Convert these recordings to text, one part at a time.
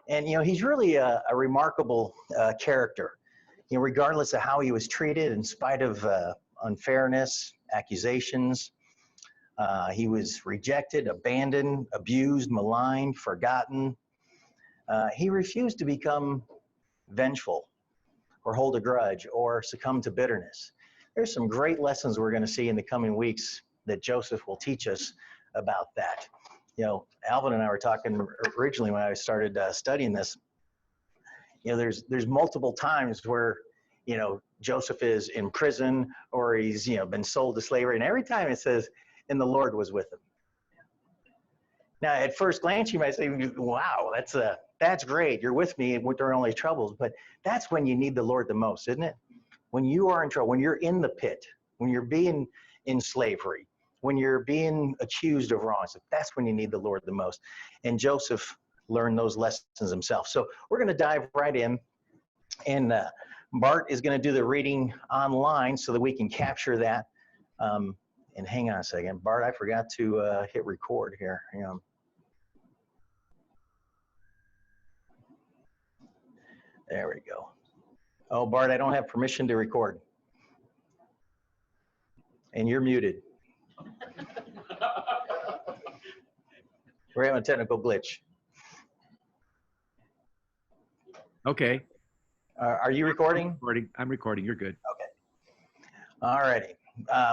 And, he's really a remarkable character, regardless of how he was treated, in spite of unfairness, accusations. He was rejected, abandoned, abused, maligned, forgotten. He refused to become vengeful or hold a grudge or succumb to bitterness. There's some great lessons we're going to see in the coming weeks that Joseph will teach us about that. Alvin and I were talking originally when I started studying this. There's multiple times where, Joseph is in prison or he's, been sold to slavery. And every time it says, and the Lord was with him. Now, at first glance, you might say, wow, that's great. You're with me during all these troubles. But that's when you need the Lord the most, isn't it? When you are in trouble, when you're in the pit, when you're being in slavery, when you're being accused of wrongs, that's when you need the Lord the most. And Joseph learned those lessons himself. So we're going to dive right in. And Bart is going to do the reading online so that we can capture that. And hang on a second. Bart, I forgot to hit record here. Hang on. There we go. Oh, Bart, I don't have permission to record. And you're muted. We're having a technical glitch. Okay. Are you recording? I'm recording. You're good. Okay. All righty.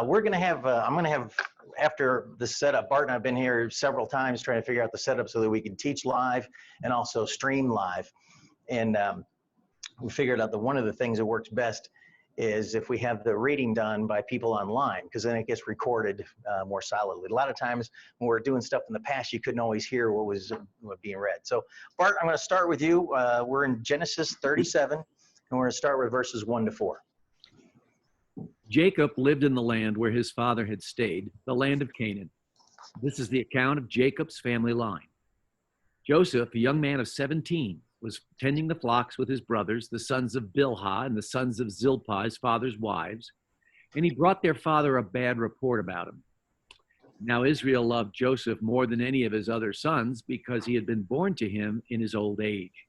We're going to have, I'm going to have, after the setup, Bart and I have been here several times trying to figure out the setup so that we can teach live and also stream live. And we figured out that one of the things that works best is if we have the reading done by people online, because then it gets recorded more solidly. A lot of times when we're doing stuff in the past, you couldn't always hear what was being read. So Bart, I'm going to start with you. We're in Genesis 37, and we're going to start with verses 1 to 4. Jacob lived in the land where his father had stayed, the land of Canaan. This is the account of Jacob's family line. Joseph, a young man of 17, was tending the flocks with his brothers, the sons of Bilhah and the sons of Zilpah, his father's wives, and he brought their father a bad report about him. Now Israel loved Joseph more than any of his other sons because he had been born to him in his old age,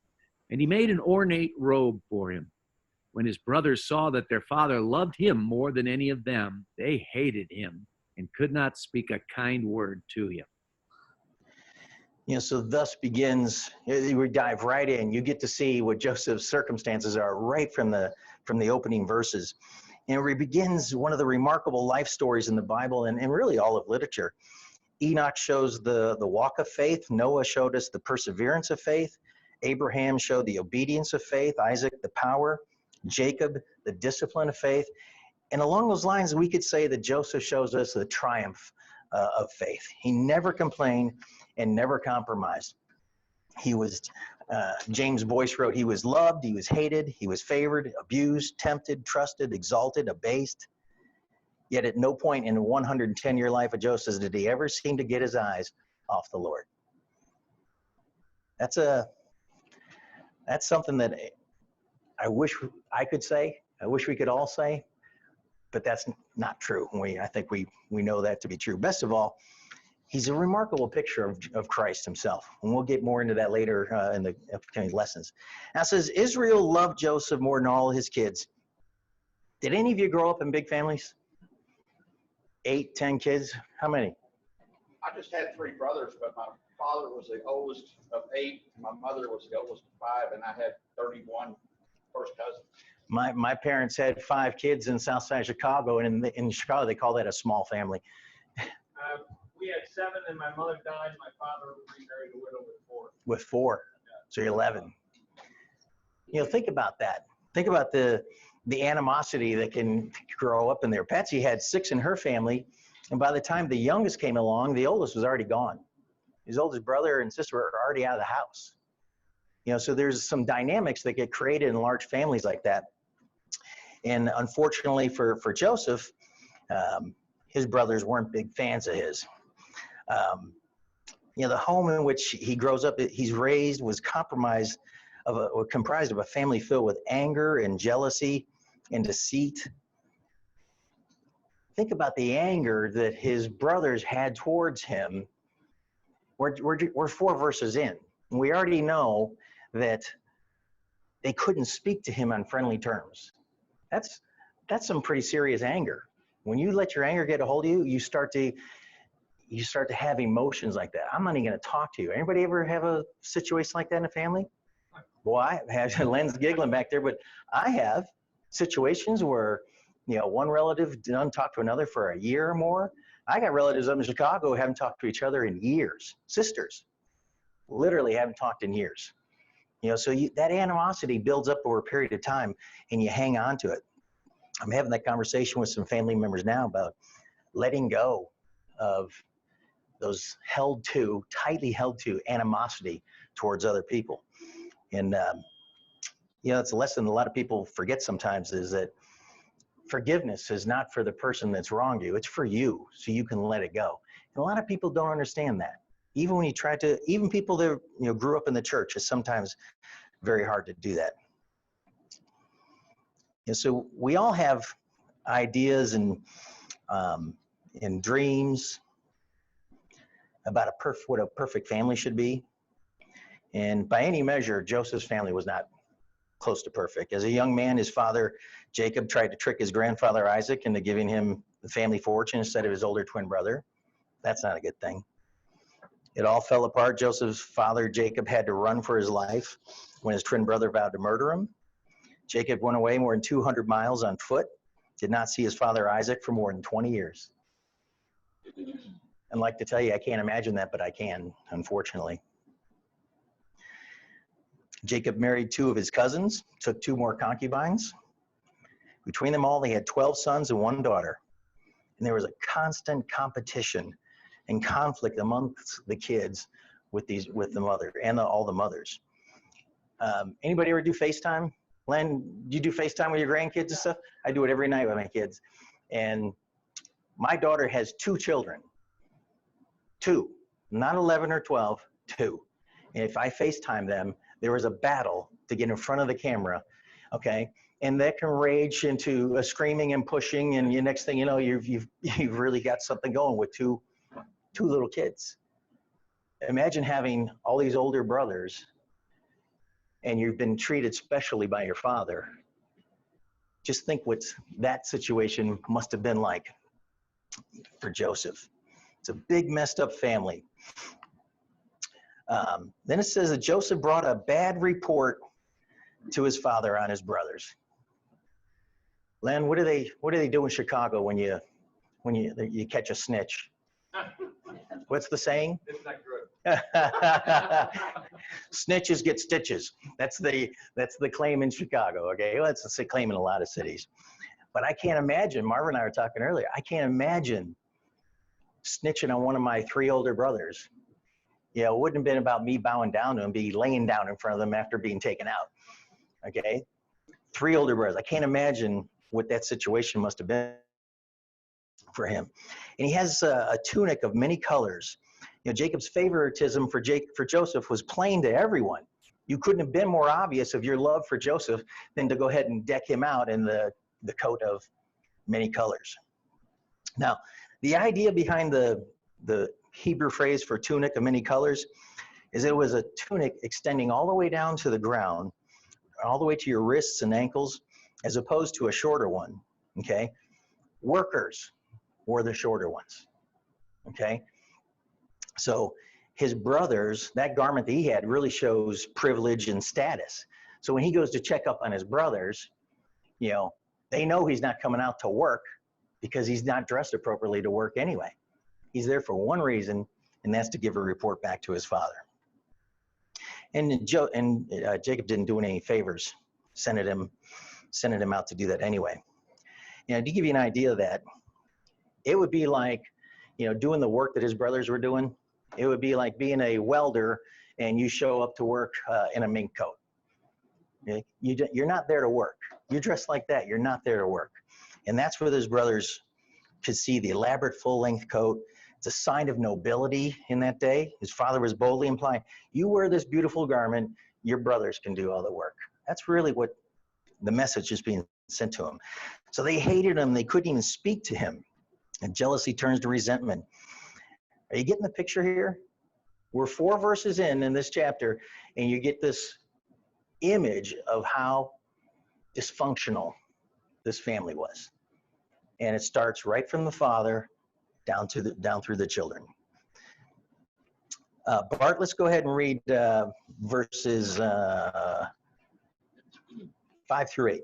and he made an ornate robe for him. When his brothers saw that their father loved him more than any of them, they hated him and could not speak a kind word to him. So thus begins, we dive right in. You get to see what Joseph's circumstances are right from the opening verses. And it begins one of the remarkable life stories in the Bible and really all of literature. Enoch shows the walk of faith. Noah showed us the perseverance of faith. Abraham showed the obedience of faith. Isaac, the power. Jacob, the discipline of faith. And along those lines, we could say that Joseph shows us the triumph of faith. He never complained and never compromised. He was, James Boyce wrote, he was loved, he was hated, he was favored, abused, tempted, trusted, exalted, abased. Yet at no point in the 110-year life of Joseph did he ever seem to get his eyes off the Lord. That's something that I wish I could say, I wish we could all say, but that's not true. I think we know that to be true. Best of all, he's a remarkable picture of Christ himself. And we'll get more into that later in the upcoming lessons. Now it says, Israel loved Joseph more than all his kids. Did any of you grow up in big families? 8, 10 kids? How many? I just had 3 brothers, but my father was the oldest of 8. My mother was the oldest of 5, and I had 31 first cousins. My parents had 5 kids in South Side of Chicago, and in Chicago they call that a small family. We had 7, and my mother died. My father remarried a widow with 4. With 4, so you're 11. Think about that. Think about the animosity that can grow up in there. Patsy had 6 in her family, and by the time the youngest came along, the oldest was already gone. His oldest brother and sister were already out of the house. So there's some dynamics that get created in large families like that. And unfortunately for Joseph, his brothers weren't big fans of his. The home in which he grows up, he's raised, was comprised of a family filled with anger and jealousy and deceit. Think about the anger that his brothers had towards him. We're 4 verses in. And we already know that they couldn't speak to him on friendly terms. That's some pretty serious anger. When you let your anger get a hold of you, you start to have emotions like that. I'm not even going to talk to you. Anybody ever have a situation like that in a family? Well, I have. Len's giggling back there, but I have situations where, one relative doesn't talk to another for a year or more. I got relatives up in Chicago who haven't talked to each other in years. Sisters, literally haven't talked in years. So that animosity builds up over a period of time, and you hang on to it. I'm having that conversation with some family members now about letting go of those tightly held to animosity towards other people. And, it's a lesson a lot of people forget sometimes, is that forgiveness is not for the person that's wronged you. It's for you, so you can let it go. And a lot of people don't understand that. Even when you try to, even people that, grew up in the church, it's sometimes very hard to do that. And so we all have ideas and dreams about what a perfect family should be. And by any measure, Joseph's family was not close to perfect. As a young man, his father, Jacob, tried to trick his grandfather, Isaac, into giving him the family fortune instead of his older twin brother. That's not a good thing. It all fell apart. Joseph's father, Jacob, had to run for his life when his twin brother vowed to murder him. Jacob went away more than 200 miles on foot, did not see his father, Isaac, for more than 20 years. I'd like to tell you, I can't imagine that, but I can, unfortunately. Jacob married 2 of his cousins, took 2 more concubines. Between them all, they had 12 sons and 1 daughter. And there was a constant competition and conflict amongst the kids with the mother and all the mothers. Anybody ever do FaceTime? Len, do you do FaceTime with your grandkids and stuff? I do it every night with my kids. And my daughter has 2 children. 2, not 11 or 12, 2. And if I FaceTime them, there was a battle to get in front of the camera, okay? And that can rage into a screaming and pushing, and the next thing you know, you've really got something going with two little kids. Imagine having all these older brothers, and you've been treated specially by your father. Just think what that situation must have been like for Joseph. It's a big messed up family. Then it says that Joseph brought a bad report to his father on his brothers. Len, what do they do in Chicago when you catch a snitch? What's the saying? It's not good. Snitches get stitches. That's the claim in Chicago. Okay, well, that's the claim in a lot of cities. But I can't imagine. Marvin and I were talking earlier. I can't imagine snitching on one of my 3 older brothers. It wouldn't have been about me bowing down to him, be laying down in front of them after being taken out. Okay, 3 older brothers. I can't imagine what that situation must have been for him. And he has a tunic of many colors. Jacob's favoritism for Joseph was plain to everyone. You couldn't have been more obvious of your love for Joseph than to go ahead and deck him out in the coat of many colors. Now, the idea behind the Hebrew phrase for tunic of many colors is it was a tunic extending all the way down to the ground, all the way to your wrists and ankles, as opposed to a shorter one, okay? Workers wore the shorter ones, okay? So his brothers, that garment that he had really shows privilege and status. So when he goes to check up on his brothers, they know he's not coming out to work because he's not dressed appropriately to work anyway. He's there for one reason, and that's to give a report back to his father. And Jacob didn't do him any favors, sending him out to do that anyway. To give you an idea of that, it would be like, doing the work that his brothers were doing. It would be like being a welder and you show up to work in a mink coat. Okay? You're not there to work. You're dressed like that. You're not there to work. And that's where his brothers could see the elaborate full-length coat. It's a sign of nobility in that day. His father was boldly implying, you wear this beautiful garment, your brothers can do all the work. That's really what the message is being sent to him. So they hated him. They couldn't even speak to him. And jealousy turns to resentment. Are you getting the picture here? We're 4 verses in this chapter, and you get this image of how dysfunctional this family was. And it starts right from the father down through the children. Bart, let's go ahead and read verses 5 through 8.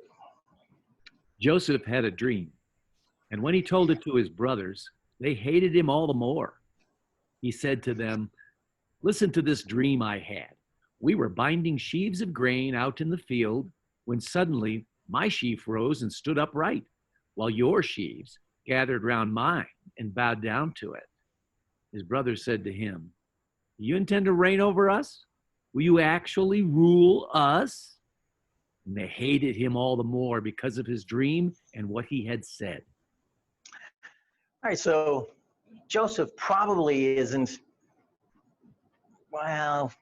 Joseph had a dream, and when he told it to his brothers, they hated him all the more. He said to them, "Listen to this dream I had. We were binding sheaves of grain out in the field when suddenly my sheaf rose and stood upright, while your sheaves gathered round mine and bowed down to it." His brothers said to him, "Do you intend to reign over us? Will you actually rule us?" And they hated him all the more because of his dream and what he had said. All right, so Joseph probably isn't, well,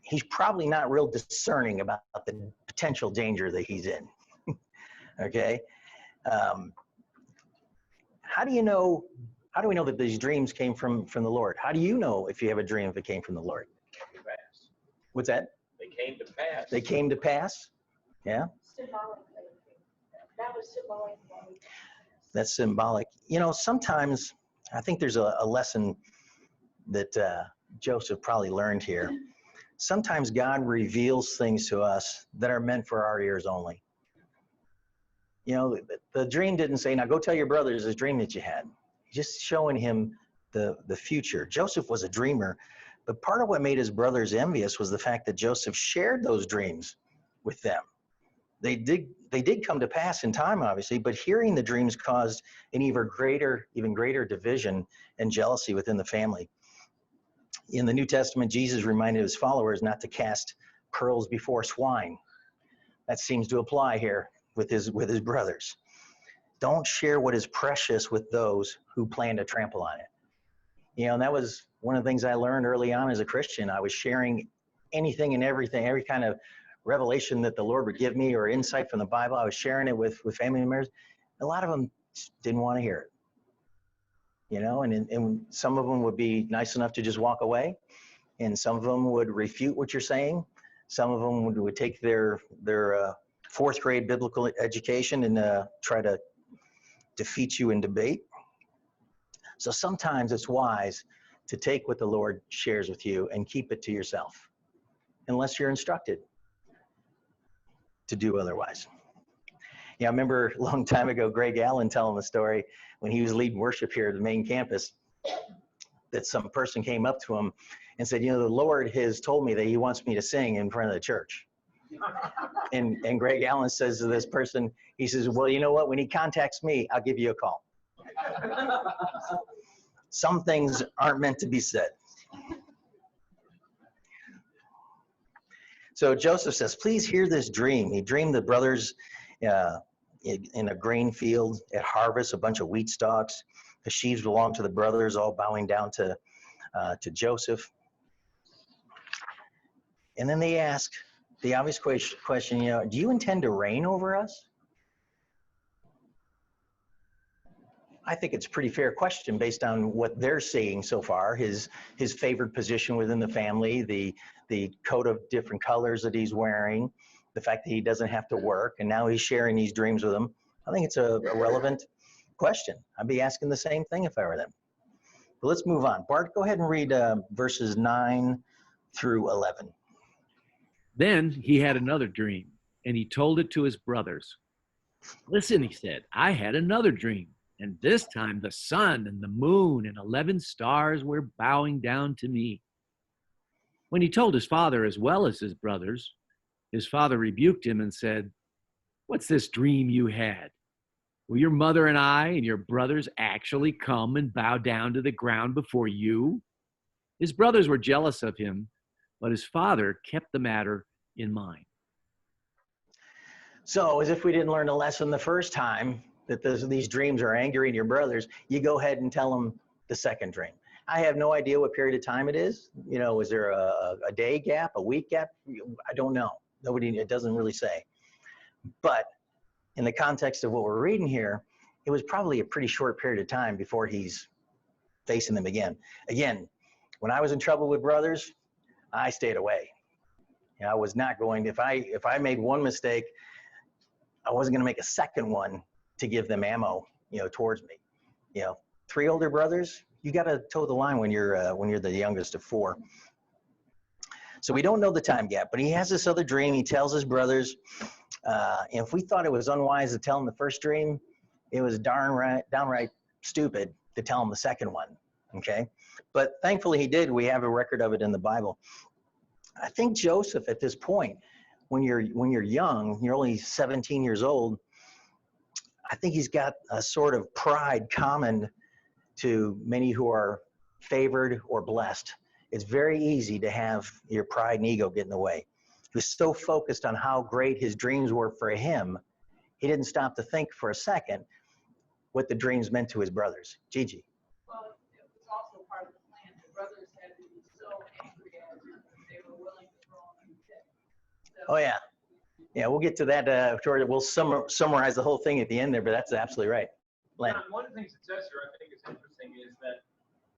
he's probably not real discerning about the potential danger that he's in. Okay? How do we know that these dreams came from the Lord? How do you know if you have a dream if it came from the Lord? What's that? They came to pass. They came to pass? Yeah? Symbolically. That was symbolic. That's symbolic. You know, sometimes I think there's a lesson that Joseph probably learned here. Sometimes God reveals things to us that are meant for our ears only. You know, the dream didn't say, "Now go tell your brothers this dream that you had." Just showing him the future. Joseph was a dreamer, but part of what made his brothers envious was the fact that Joseph shared those dreams with them. They did come to pass in time, obviously, but hearing the dreams caused an even greater division and jealousy within the family. In the New Testament, Jesus reminded his followers not to cast pearls before swine. That seems to apply here with his brothers. Don't share what is precious with those who plan to trample on it. You know, and that was one of the things I learned early on as a Christian. I was sharing anything and everything, every kind of revelation that the Lord would give me or insight from the Bible. I was sharing it with family members. A lot of them didn't want to hear it. You know, and some of them would be nice enough to just walk away, and some of them would refute what you're saying. Some of them would take their fourth grade biblical education and try to defeat you in debate. So sometimes it's wise to take what the Lord shares with you and keep it to yourself, unless you're instructed to do otherwise. Yeah, I remember a long time ago, Greg Allen telling the story when he was leading worship here at the main campus, that some person came up to him and said, "You know, the Lord has told me that he wants me to sing in front of the church." And Greg Allen says to this person, he says, "Well, you know what? When he contacts me, I'll give you a call." Some things aren't meant to be said. So Joseph says, "Please hear this dream." He dreamed the brothers in a grain field at harvest, a bunch of wheat stalks. The sheaves belonged to the brothers, all bowing down to Joseph. And then they ask the obvious question, you know, "Do you intend to reign over us?" I think it's a pretty fair question based on what they're seeing so far, his favored position within the family, the coat of different colors that he's wearing, the fact that he doesn't have to work, and now he's sharing these dreams with them. I think it's a relevant question. I'd be asking the same thing if I were them. But let's move on. Bart, go ahead and read verses 9 through 11. Then he had another dream, and he told it to his brothers. "Listen," he said, "I had another dream, and this time the sun and the moon and 11 stars were bowing down to me." When he told his father as well as his brothers, his father rebuked him and said, "What's this dream you had? Will your mother and I and your brothers actually come and bow down to the ground before you?" His brothers were jealous of him, but his father kept the matter in mind. So as if we didn't learn a lesson the first time that these dreams are angering your brothers, you go ahead and tell them the second dream. I have no idea what period of time it is. You know, is there a day gap, a week gap? I don't know. It doesn't really say. But in the context of what we're reading here, it was probably a pretty short period of time before he's facing them again. Again, when I was in trouble with brothers, I stayed away. You know, I was not going to, if I made one mistake, I wasn't going to make a second one to give them ammo, you know, towards me. You know, 3 older brothers, you got to toe the line when you're the youngest of 4. So we don't know the time gap, but he has this other dream. He tells his brothers, and if we thought it was unwise to tell him the first dream, it was downright stupid to tell him the second one. Okay. But thankfully he did. We have a record of it in the Bible. I think Joseph at this point, when you're young, you're only 17 years old, I think he's got a sort of pride common to many who are favored or blessed. It's very easy to have your pride and ego get in the way. He was so focused on how great his dreams were for him, he didn't stop to think for a second what the dreams meant to his brothers. Gigi. Well, it was also part of the plan. The brothers had to be so angry at him that they were willing to throw him in the pit. So, Oh, yeah. Yeah, we'll get to that. We'll summarize the whole thing at the end there, but that's absolutely right. Len. John, one of the things it says here I think is interesting is that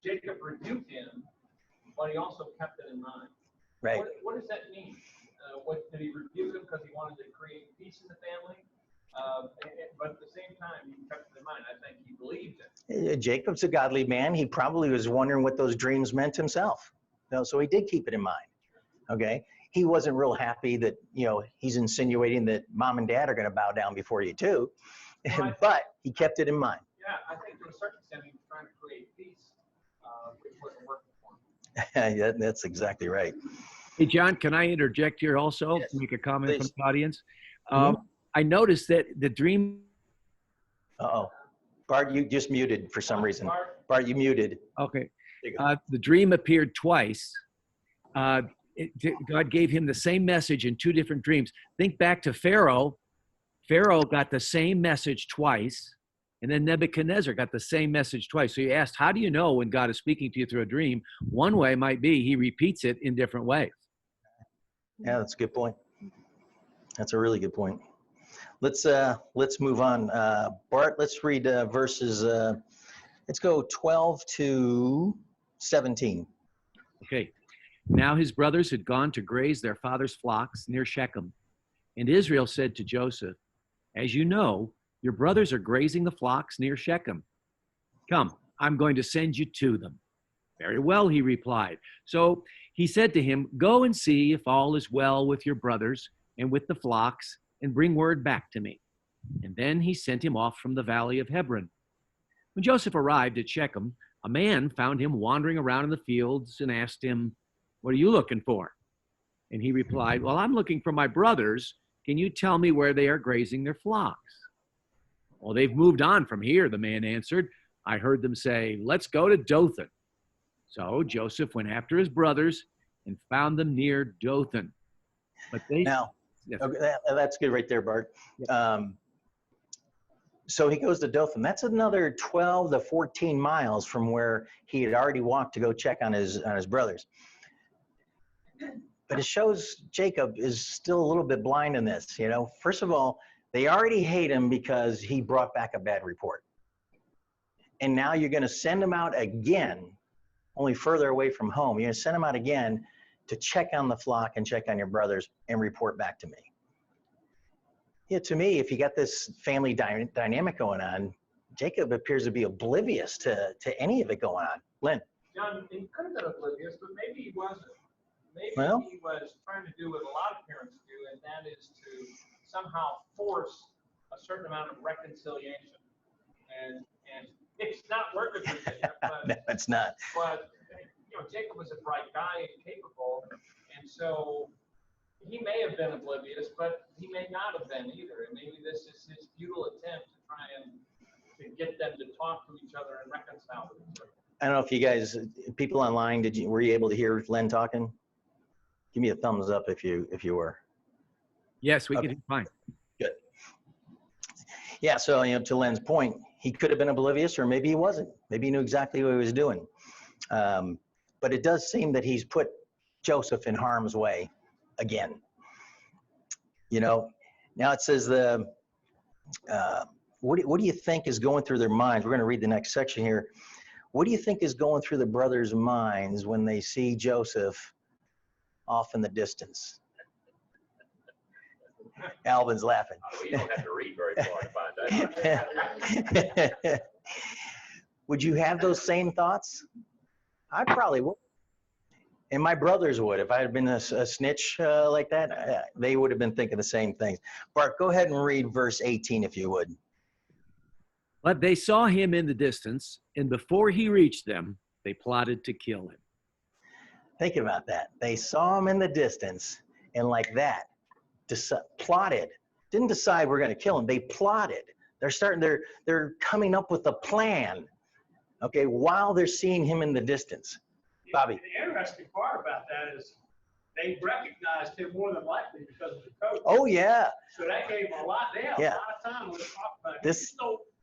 Jacob rebuked him, but he also kept it in mind. Right. What does that mean? What did he rebuke him because he wanted to create peace in the family? But at the same time, he kept it in mind. I think he believed it. Jacob's a godly man. He probably was wondering what those dreams meant himself. You know, so he did keep it in mind. Okay. He wasn't real happy that, you know, he's insinuating that mom and dad are going to bow down before you too. Well, but he kept it in mind. Yeah, I think to a certain extent he was trying to create peace, which wasn't working for him. Yeah, that's exactly right. Hey, John, can I interject here also? Yes, make a comment from please. the audience? Mhm. I noticed that the dream. Uh-oh. Bart, you just muted for some reason. Bart, Bart, you muted. Okay. There you go. The dream appeared twice. God gave him the same message in 2 different dreams. Think back to Pharaoh. Pharaoh got the same message twice, and then Nebuchadnezzar got the same message twice. So you asked, how do you know when God is speaking to you through a dream? One way might be he repeats it in different ways. Yeah, that's a good point. That's a really good point. Let's move on. Bart, let's read verses. Let's go 12 to 17. Okay. Now his brothers had gone to graze their father's flocks near Shechem. And Israel said to Joseph, as you know, your brothers are grazing the flocks near Shechem. Come, I'm going to send you to them. Very well, he replied. So he said to him, go and see if all is well with your brothers and with the flocks, and bring word back to me. And then he sent him off from the valley of Hebron. When Joseph arrived at Shechem, a man found him wandering around in the fields and asked him, what are you looking for? And he replied, well, I'm looking for my brothers. Can you tell me where they are grazing their flocks? Well, they've moved on from here, the man answered. I heard them say, let's go to Dothan. So Joseph went after his brothers and found them near Dothan. But they Now, yes. okay, that's good right there, Bart. So he goes to Dothan. That's another 12 to 14 miles from where he had already walked to go check on his brothers. But it shows Jacob is still a little bit blind in this. You know, first of all, they already hate him because he brought back a bad report. And now you're going to send him out again, only further away from home. You're going to send him out again to check on the flock and check on your brothers and report back to me. Yeah, to me, if you got this family dynamic going on, Jacob appears to be oblivious to any of it going on. Lynn? John, he could have been oblivious, but maybe he wasn't. Maybe Well, he was trying to do what a lot of parents do, and that is to somehow force a certain amount of reconciliation. And it's not working for Jacob, no, it's not. but you know, Jacob was a bright guy and capable, and so he may have been oblivious, but he may not have been either. And maybe this is his futile attempt to try and to get them to talk to each other and reconcile with each other. I don't know if you guys, people online, were you able to hear Len talking? Give me a thumbs up if you were. Yes, we Okay. can fine. Good. Yeah, so to Len's point, he could have been oblivious, or maybe he wasn't. Maybe he knew exactly what he was doing. But it does seem that he's put Joseph in harm's way again. You know, now it says what do you think is going through their minds? We're going to read the next section here. What do you think is going through the brothers' minds when they see Joseph off in the distance? Alvin's laughing. Oh, you don't have to read very far to find that. Would you have those same thoughts? I probably would. And my brothers would. If I had been a snitch like that, they would have been thinking the same things. Bart, go ahead and read verse 18 if you would. But they saw him in the distance, and before he reached them, they plotted to kill him. Think about that. They saw him in the distance, and like that, plotted. Didn't decide we're going to kill him. They plotted. They're coming up with a plan, okay, while they're seeing him in the distance. Bobby. The interesting part about that is they recognized him more than likely because of the coat. Oh, yeah. So that gave them a lot. They had Yeah. a lot of time when they talked about it. This-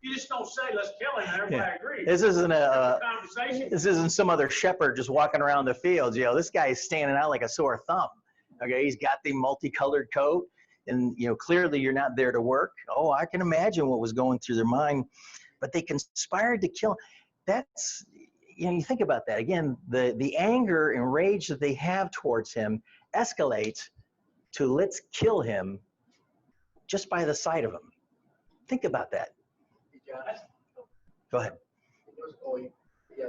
You just don't say, let's kill him, and everybody agrees. This isn't Conversation. this isn't some other shepherd just walking around the fields. You know, this guy is standing out like a sore thumb. Okay, he's got the multicolored coat, and you know, clearly you're not there to work. Oh, I can imagine what was going through their mind, but they conspired to kill him. That's, you know, you think about that again. The anger and rage that they have towards him escalates to let's kill him just by the sight of him. Think about that. Go ahead. Yeah,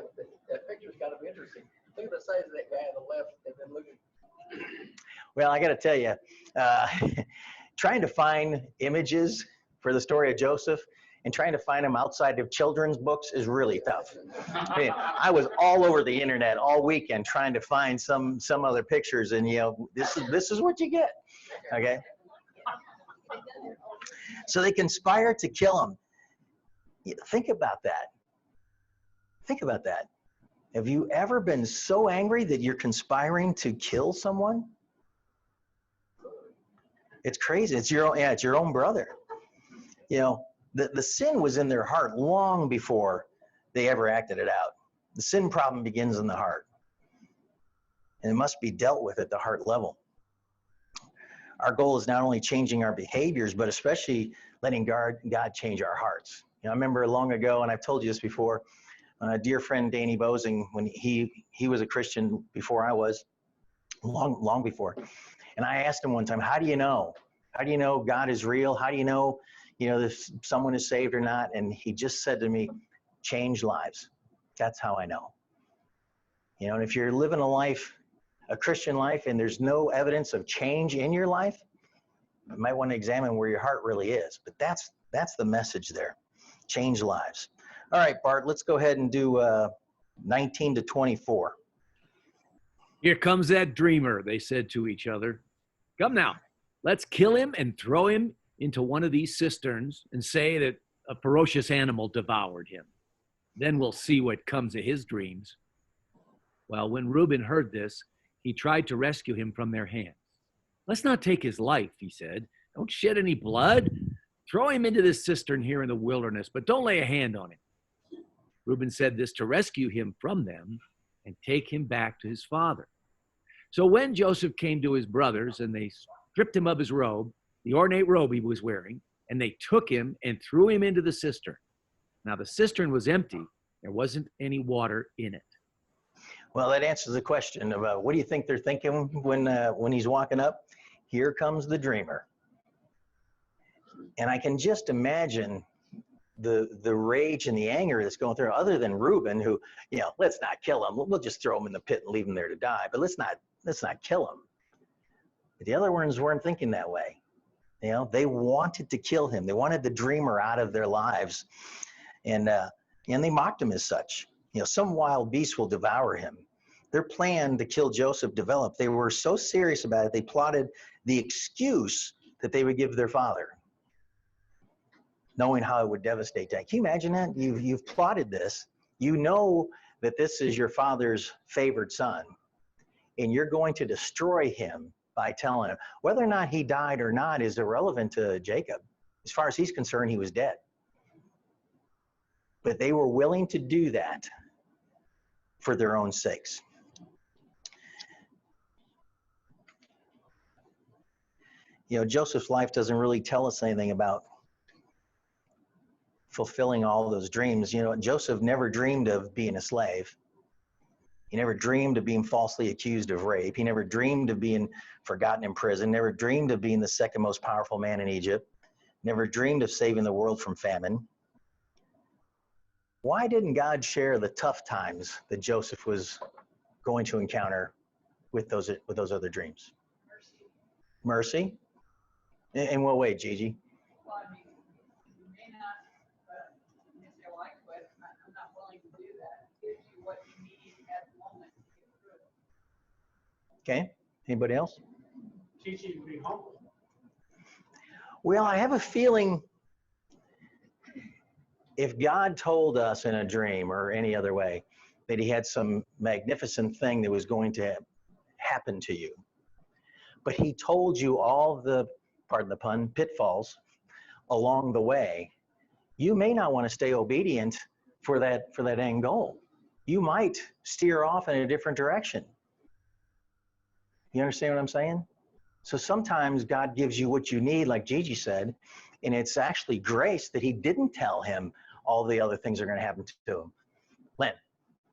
that picture's got to be interesting. Look at the size of that guy on the left, and then look at. Well, I got to tell you, trying to find images for the story of Joseph and trying to find them outside of children's books is really tough. I mean, I was all over the internet all weekend trying to find some other pictures, and you know, this is what you get. Okay. So they conspire to kill him. Think about that. Think about that. Have you ever been so angry that you're conspiring to kill someone? It's crazy. It's your own brother. You know, the sin was in their heart long before they ever acted it out. The sin problem begins in the heart. And it must be dealt with at the heart level. Our goal is not only changing our behaviors, but especially letting God change our hearts. You know, I remember long ago, and I've told you this before, dear friend Danny Bosing, when he was a Christian before I was, long before. And I asked him one time, how do you know? How do you know God is real? How do you know, if someone is saved or not? And he just said to me, change lives. That's how I know. You know, and if you're living a Christian life, and there's no evidence of change in your life, you might want to examine where your heart really is. But that's the message there. Change lives. All right, Bart, let's go ahead and do 19 to 24. Here comes that dreamer, they said to each other. Come now, let's kill him and throw him into one of these cisterns and say that a ferocious animal devoured him. Then we'll see what comes of his dreams. Well, when Reuben heard this, he tried to rescue him from their hands. Let's not take his life, he said. Don't shed any blood. Throw him into this cistern here in the wilderness, but don't lay a hand on him. Reuben said this to rescue him from them and take him back to his father. So when Joseph came to his brothers and they stripped him of his robe, the ornate robe he was wearing, and they took him and threw him into the cistern. Now the cistern was empty. There wasn't any water in it. Well, that answers the question about what do you think they're thinking when he's walking up? Here comes the dreamer. And I can just imagine the rage and the anger that's going through, other than Reuben, who, let's not kill him. We'll just throw him in the pit and leave him there to die. But let's not kill him. But the other ones weren't thinking that way. They wanted to kill him. They wanted the dreamer out of their lives. And they mocked him as such. Some wild beast will devour him. Their plan to kill Joseph developed. They were so serious about it, they plotted the excuse that they would give their father, knowing how it would devastate that. Can you imagine that? You've plotted this. You know that this is your father's favored son, and you're going to destroy him by telling him. Whether or not he died or not is irrelevant to Jacob. As far as he's concerned, he was dead. But they were willing to do that for their own sakes. Joseph's life doesn't really tell us anything about fulfilling all those dreams. Joseph never dreamed of being a slave. He never dreamed of being falsely accused of rape. He never dreamed of being forgotten in prison, never dreamed of being the second most powerful man in Egypt, never dreamed of saving the world from famine. Why didn't God share the tough times that Joseph was going to encounter with those other dreams? Mercy? In what way, Gigi? Well, I mean, you may not, if you like, but I'm not willing to do that. It gives you what you need at the moment to get through it. Okay. Anybody else? Teach you to be humble. Well, I have a feeling if God told us in a dream or any other way that he had some magnificent thing that was going to happen to you, but he told you all the, pardon the pun, pitfalls along the way, you may not want to stay obedient for that end goal. You might steer off in a different direction. You understand what I'm saying? So sometimes God gives you what you need, like Gigi said, and it's actually grace that he didn't tell him all the other things are going to happen to him. Len.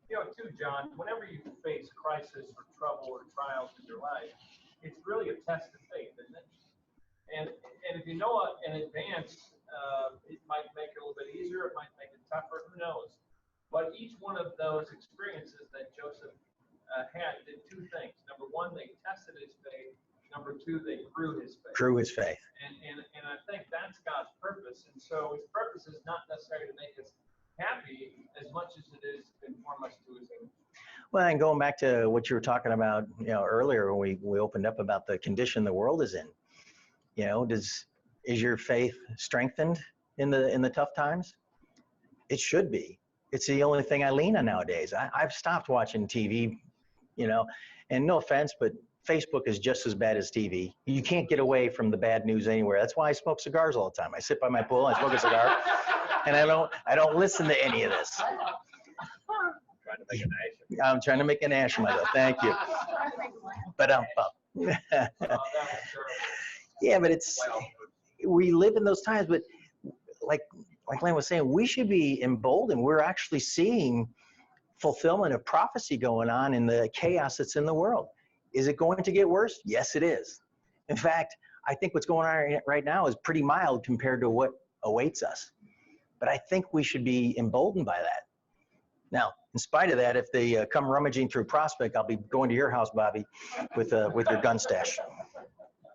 You know, too, John, whenever you face crisis or trouble or trials in your life, it's really a test of faith, isn't it? And if you know it in advance, it might make it a little bit easier, it might make it tougher, who knows? But each one of those experiences that Joseph had did two things. Number one, they tested his faith. Number two, they grew his faith. Grew his faith. And I think that's God's purpose. And so his purpose is not necessarily to make us happy as much as it is to conform us to his image. Well, and going back to what you were talking about, earlier when we opened up about the condition the world is in, is your faith strengthened in the tough times? It should be. It's the only thing I lean on nowadays. I've stopped watching TV, and no offense, but Facebook is just as bad as TV. You can't get away from the bad news anywhere. That's why I smoke cigars all the time. I sit by my pool, I smoke a cigar, and I don't listen to any of this. Trying to make an action. I'm trying to make an ash of myself. Thank you. But yeah, but we live in those times. But like Len was saying, we should be emboldened. We're actually seeing fulfillment of prophecy going on in the chaos that's in the world. Is it going to get worse? Yes, it is. In fact, I think what's going on right now is pretty mild compared to what awaits us. But I think we should be emboldened by that. Now, in spite of that, if they come rummaging through Prospect, I'll be going to your house, Bobby, with your gun stash.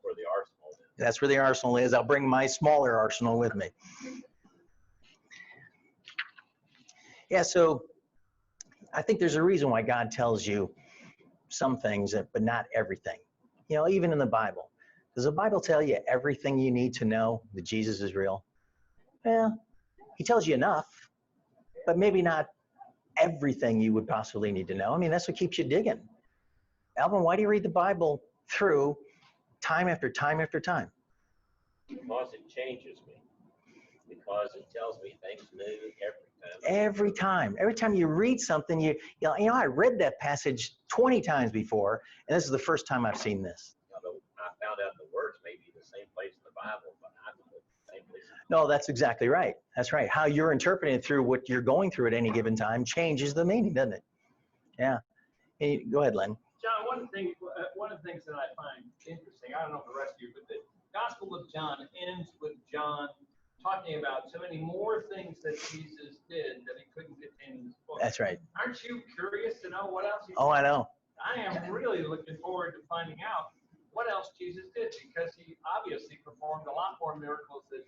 Where the arsenal is. That's where the arsenal is. I'll bring my smaller arsenal with me. Yeah, so I think there's a reason why God tells you some things, but not everything. Even in the Bible. Does the Bible tell you everything you need to know that Jesus is real? Well, he tells you enough, but maybe not everything you would possibly need to know. I mean, that's what keeps you digging. Alvin, why do you read the Bible through time after time after time? Because it changes me. Because it tells me things new every time. Every time you read something, I read that passage 20 times before, and this is the first time I've seen this. I found out the words may be the same place in the Bible, but not the same place. No, that's exactly right. That's right. How you're interpreting it through what you're going through at any given time changes the meaning, doesn't it? Yeah. Hey, go ahead, Len. John, one of the things that I find interesting, I don't know if the rest of you, but the Gospel of John ends with John talking about so many more things that Jesus did that he couldn't contain in his book. That's right. Aren't you curious to know what else he did? Oh, I know. I am really looking forward to finding out what else Jesus did, because he obviously performed a lot more miracles than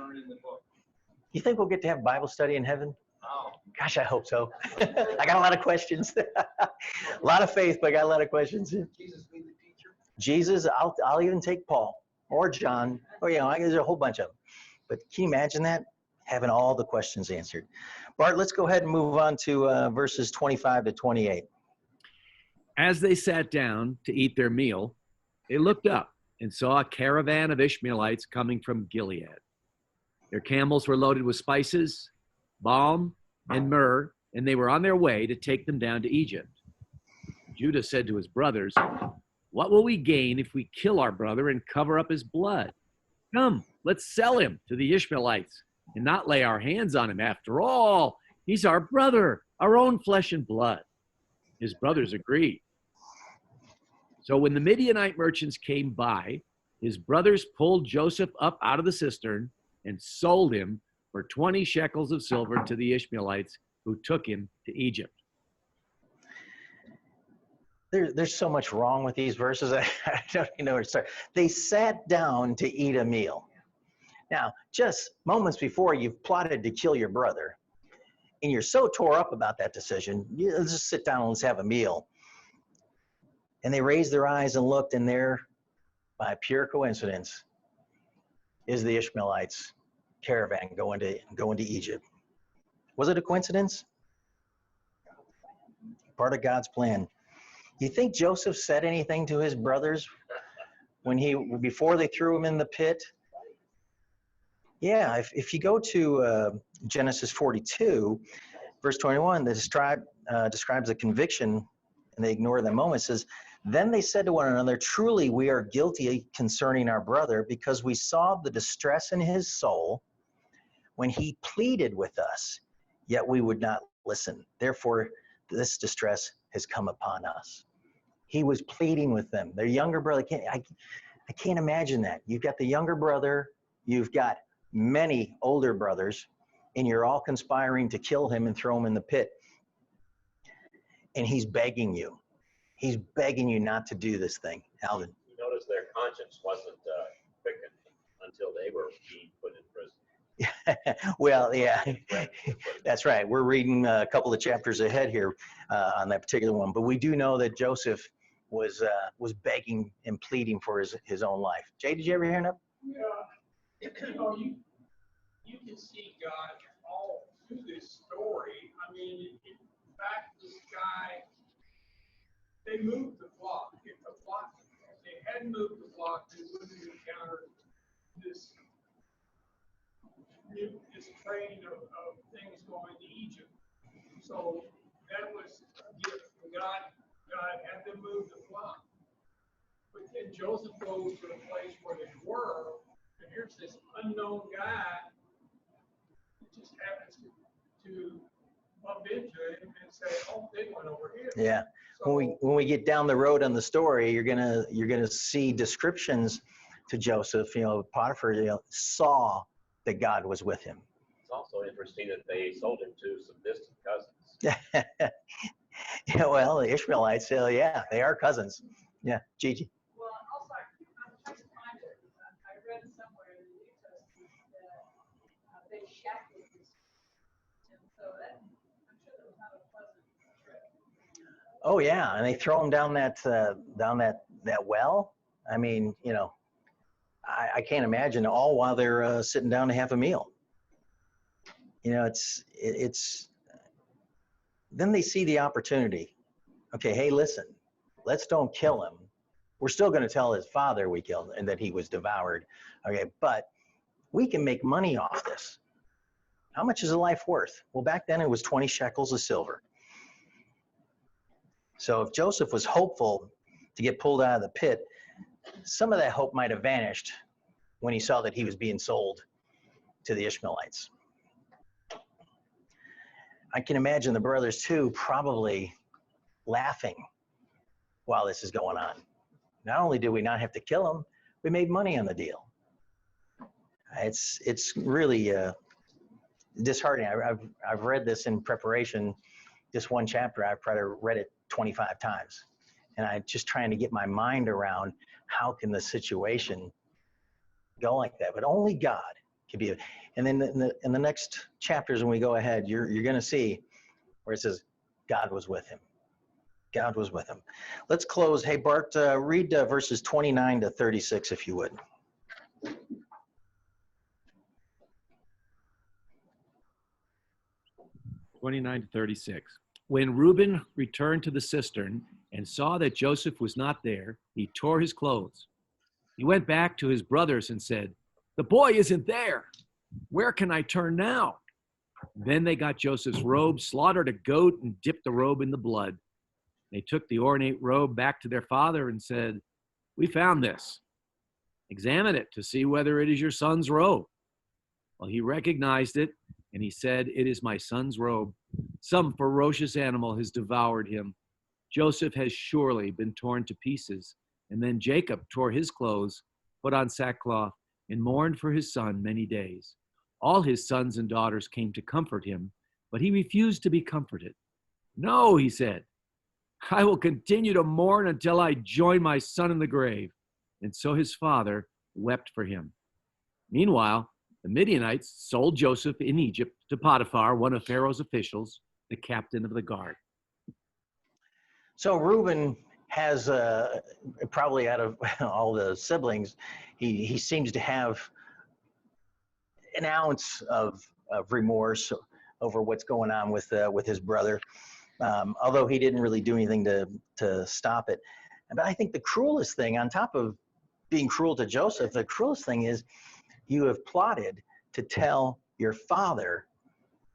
are in the book. You think we'll get to have Bible study in heaven? Oh. Gosh, I hope so. I got a lot of questions. A lot of faith, but I got a lot of questions. Jesus be the teacher. Jesus, I'll even take Paul or John, or there's a whole bunch of them. But can you imagine that? Having all the questions answered. Bart, let's go ahead and move on to verses 25 to 28. As they sat down to eat their meal, they looked up and saw a caravan of Ishmaelites coming from Gilead. Their camels were loaded with spices, balm, and myrrh, and they were on their way to take them down to Egypt. Judah said to his brothers, "What will we gain if we kill our brother and cover up his blood? Come, let's sell him to the Ishmaelites and not lay our hands on him. After all, he's our brother, our own flesh and blood." His brothers agreed. So when the Midianite merchants came by, his brothers pulled Joseph up out of the cistern and sold him for 20 shekels of silver to the Ishmaelites who took him to Egypt. There's so much wrong with these verses. I don't even know where to start. They sat down to eat a meal. Now, just moments before, you've plotted to kill your brother, and you're so tore up about that decision, let's just sit down and let's have a meal. And they raised their eyes and looked, and there, by pure coincidence, is the Ishmaelites' caravan going to Egypt. Was it a coincidence? Part of God's plan. You think Joseph said anything to his brothers before they threw him in the pit? Yeah, if you go to Genesis 42, verse 21, that describes the conviction, and they ignore the moment. It says, then they said to one another, truly we are guilty concerning our brother, because we saw the distress in his soul when he pleaded with us, yet we would not listen. Therefore, this distress has come upon us. He was pleading with them. Their younger brother, I can't imagine that. You've got the younger brother, you've got many older brothers, and you're all conspiring to kill him and throw him in the pit. And he's begging you. He's begging you not to do this thing. Alvin. You notice their conscience wasn't quickened until they were being put in prison. Well, yeah, that's right. We're reading a couple of chapters ahead here on that particular one. But we do know that Joseph was begging and pleading for his own life. Jay, did you ever hear that? Yeah. You can see God all through this story. I mean, in fact, this guy, they moved the flock. If they hadn't moved the flock, they wouldn't have encountered this train of things going to Egypt. So that was a gift from God. God had them move the flock. But then Joseph goes to the place where they were, and here's this unknown guy who just happens to bump into him and say, "Oh, they went over here." Yeah. So, When we get down the road on the story, you're gonna see descriptions to Joseph. Potiphar, saw that God was with him. It's also interesting that they sold him to some distant cousins. Yeah, well, the Ishmaelites, yeah, they are cousins. Yeah, Gigi. Well, also, I'm trying to find it. I read somewhere in the New Testament that they shackled this, and so that, I'm sure that was not a pleasant trip. Oh yeah, and they throw him down that well. I mean, I can't imagine, all while they're sitting down to have a meal. It's then they see the opportunity. Okay, hey, listen, let's don't kill him. We're still going to tell his father we killed him and that he was devoured. Okay, but we can make money off this. How much is a life worth? Well, back then it was 20 shekels of silver. So if Joseph was hopeful to get pulled out of the pit, some of that hope might have vanished when he saw that he was being sold to the Ishmaelites. I can imagine the brothers too probably laughing while this is going on. Not only did we not have to kill him, we made money on the deal. It's really disheartening. I've read this in preparation, this one chapter. I've probably read it 25 times. And I'm just trying to get my mind around how can the situation go like that. But only God can be. And then in the next chapters, when we go ahead, you're going to see where it says God was with him. God was with him. Let's close. Hey, Bart, read verses 29 to 36, if you would. 29 to 36. When Reuben returned to the cistern and saw that Joseph was not there, he tore his clothes. He went back to his brothers and said, "The boy isn't there. Where can I turn now?" Then they got Joseph's robe, slaughtered a goat, and dipped the robe in the blood. They took the ornate robe back to their father and said, "We found this. Examine it to see whether it is your son's robe." Well, he recognized it, and he said, "It is my son's robe. Some ferocious animal has devoured him." Joseph has surely been torn to pieces. And then Jacob tore his clothes, put on sackcloth, and mourned for his son many days. All his sons and daughters came to comfort him, but he refused to be comforted. No, he said, I will continue to mourn until I join my son in the grave. And so his father wept for him. Meanwhile, the Midianites sold Joseph in Egypt to Potiphar, one of Pharaoh's officials, the captain of the guard. So Reuben has probably out of all the siblings, he seems to have an ounce of remorse over what's going on with his brother, although he didn't really do anything to stop it. But I think the cruelest thing, on top of being cruel to Joseph, the cruelest thing is you have plotted to tell your father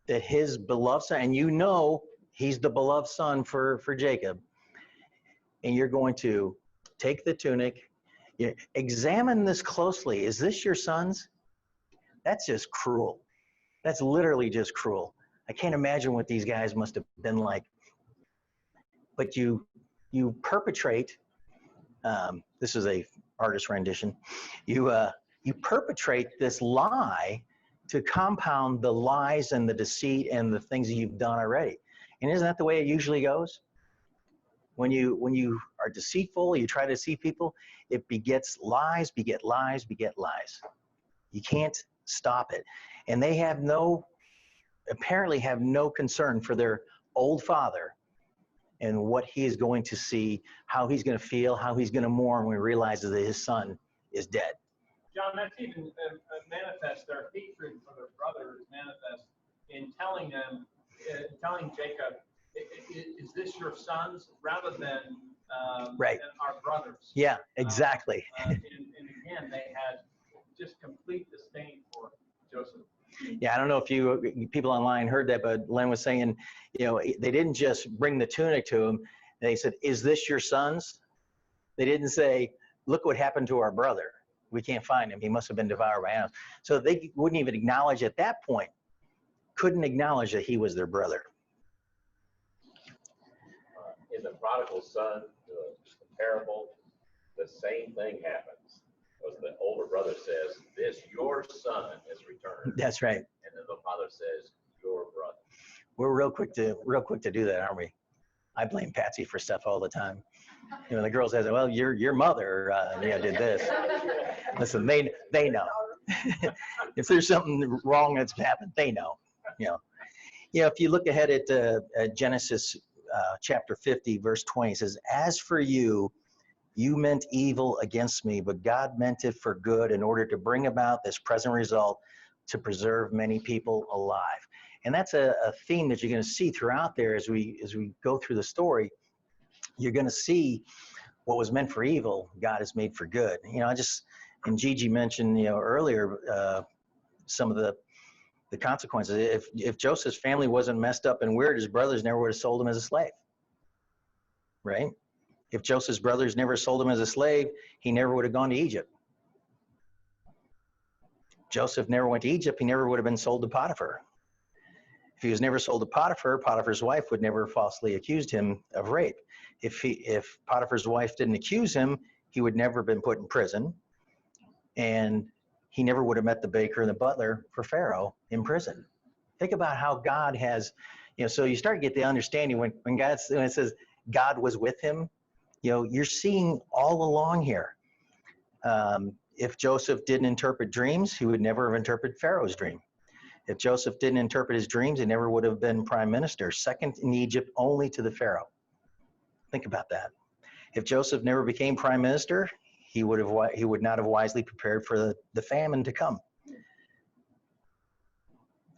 that his beloved son, and you know he's the beloved son for Jacob, and you're going to take the tunic, examine this closely. Is this your son's? That's just cruel. That's literally just cruel. I can't imagine what these guys must have been like. But you perpetrate, this is a artist rendition, you perpetrate this lie to compound the lies and the deceit and the things that you've done already. And isn't that the way it usually goes? When you are deceitful, you try to deceive people, it begets lies, beget lies, beget lies. You can't stop it. And they apparently have no concern for their old father and what he is going to see, how he's going to feel, how he's going to mourn when he realizes that his son is dead. John, that's even manifest, their hatred for their brother is manifest in telling them, telling Jacob, is this your son's, rather than Right. our brothers? Yeah, exactly. And again, they had just complete disdain for Joseph. Yeah, I don't know if you people online heard that, but Len was saying, they didn't just bring the tunic to him. They said, is this your son's? They didn't say, look what happened to our brother. We can't find him. He must have been devoured by animals. So they wouldn't even acknowledge at that point, couldn't acknowledge that he was their brother. In the prodigal son, the parable, the same thing happens. Because the older brother says, this your son is returned. That's right. And then the father says, your brother. We're real quick to do that, aren't we? I blame Patsy for stuff all the time. The girls say, well, your mother did this. Listen, they know. If there's something wrong that's happened, they know. If you look ahead at Genesis chapter 50, verse 20, it says, as for you, you meant evil against me, but God meant it for good in order to bring about this present result to preserve many people alive. And that's a theme that you're going to see throughout there as we go through the story. You're going to see what was meant for evil, God has made for good. And Gigi mentioned, earlier, some of the consequences. If Joseph's family wasn't messed up and weird, his brothers never would have sold him as a slave, right? If Joseph's brothers never sold him as a slave, he never would have gone to Egypt. Joseph never went to Egypt, he never would have been sold to Potiphar. If he was never sold to Potiphar, Potiphar's wife would never falsely accused him of rape. If Potiphar's wife didn't accuse him, he would never have been put in prison. And he never would have met the baker and the butler for Pharaoh in prison. Think about how God has, so you start to get the understanding when it says God was with him, you're seeing all along here. If Joseph didn't interpret dreams, he would never have interpreted Pharaoh's dream. If Joseph didn't interpret his dreams, he never would have been prime minister, second in Egypt only to the Pharaoh. Think about that. If Joseph never became prime minister, he would not have wisely prepared for the famine to come.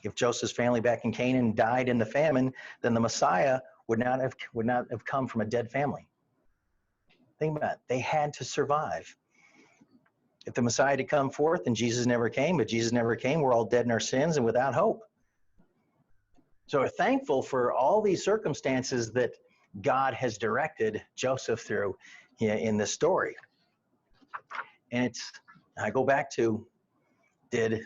If Joseph's family back in Canaan died in the famine, then the Messiah would not have come from a dead family. Think about it. They had to survive. If the Messiah had come forth and Jesus never came, but Jesus never came, we're all dead in our sins and without hope. So we're thankful for all these circumstances that God has directed Joseph through in this story. And I go back to, did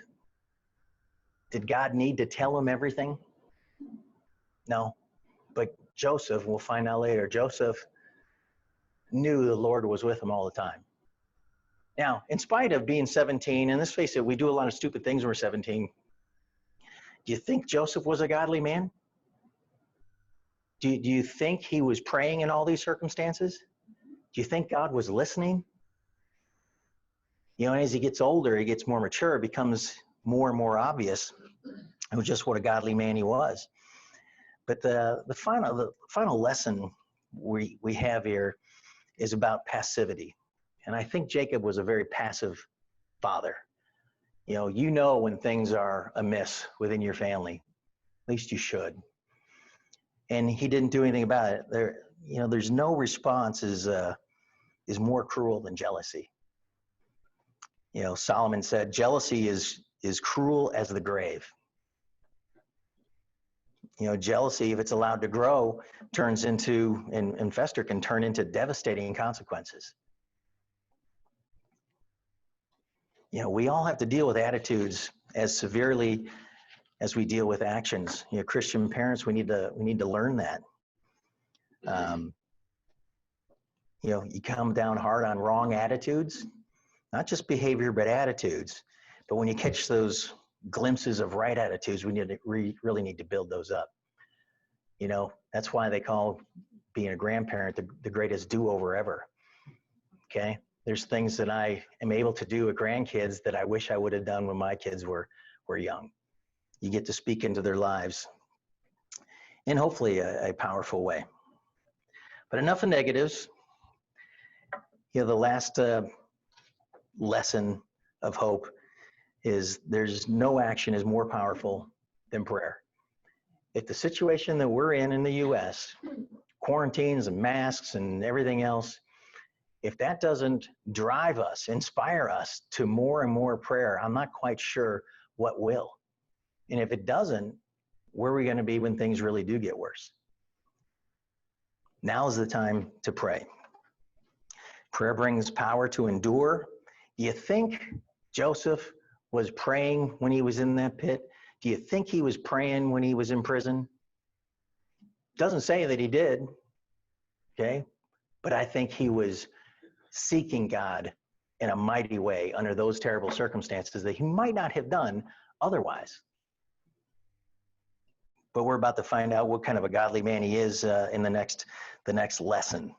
God need to tell him everything? No. But Joseph, we'll find out later, Joseph knew the Lord was with him all the time. Now, in spite of being 17, and let's face it, we do a lot of stupid things when we're 17. Do you think Joseph was a godly man? Do you think he was praying in all these circumstances? Do you think God was listening? You know, and as he gets older, he gets more mature, it becomes more and more obvious just what a godly man he was. But the final lesson we have here is about passivity. And I think Jacob was a very passive father. You know when things are amiss within your family. At least you should. And he didn't do anything about it. There's no response is more cruel than jealousy. Solomon said, jealousy is cruel as the grave. Jealousy, if it's allowed to grow, turns into, and fester, can turn into devastating consequences. We all have to deal with attitudes as severely as we deal with actions. Christian parents, we need to learn that. You come down hard on wrong attitudes, not just behavior, but attitudes. But when you catch those glimpses of right attitudes, we really need to build those up. That's why they call being a grandparent the greatest do-over ever. Okay? There's things that I am able to do with grandkids that I wish I would have done when my kids were young. You get to speak into their lives in hopefully a powerful way. But enough of negatives. The last lesson of hope is there's no action is more powerful than prayer. If the situation that we're in the U.S., quarantines and masks and everything else, if that doesn't drive us, inspire us to more and more prayer, I'm not quite sure what will. And if it doesn't, where are we going to be when things really do get worse? Now is the time to pray. Prayer brings power to endure. Do you think Joseph was praying when he was in that pit? Do you think he was praying when he was in prison? Doesn't say that he did, okay? But I think he was seeking God in a mighty way under those terrible circumstances that he might not have done otherwise. But we're about to find out what kind of a godly man he is in the next lesson.